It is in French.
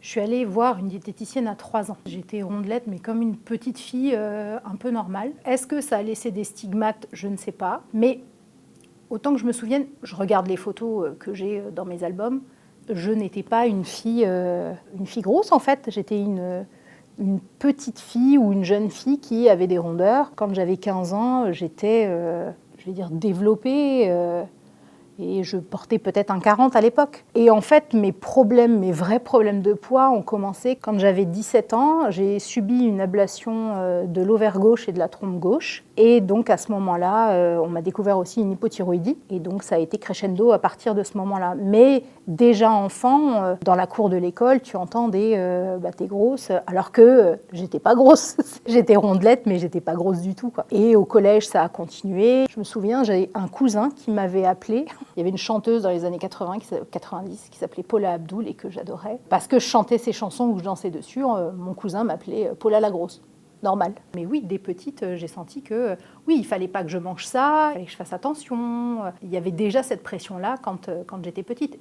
Je suis allée voir une diététicienne à 3 ans. J'étais rondelette, mais comme une petite fille un peu normale. Est-ce que ça a laissé des stigmates? Je ne sais pas. Mais autant que je me souvienne, je regarde les photos que j'ai dans mes albums, je n'étais pas une fille grosse en fait. J'étais une petite fille ou une jeune fille qui avait des rondeurs. Quand j'avais 15 ans, j'étais, je vais dire, développée. Et je portais peut-être un 40 à l'époque. Et en fait, mes vrais problèmes de poids ont commencé quand j'avais 17 ans. J'ai subi une ablation de l'ovaire gauche et de la trompe gauche. Et donc à ce moment-là, on m'a découvert aussi une hypothyroïdie. Et donc ça a été crescendo à partir de ce moment-là. Mais déjà enfant, dans la cour de l'école, tu entends des t'es grosse, alors que j'étais pas grosse. J'étais rondelette, mais j'étais pas grosse du tout, quoi. Et au collège, ça a continué. Je me souviens, j'avais un cousin qui m'avait appelée. Il y avait une chanteuse dans les années 90 qui s'appelait Paula Abdul et que j'adorais. Parce que je chantais ses chansons ou je dansais dessus, mon cousin m'appelait Paula la grosse. Normal. Mais oui, dès petite, j'ai senti que oui, il fallait pas que je mange ça, il fallait que je fasse attention. Il y avait déjà cette pression-là quand j'étais petite.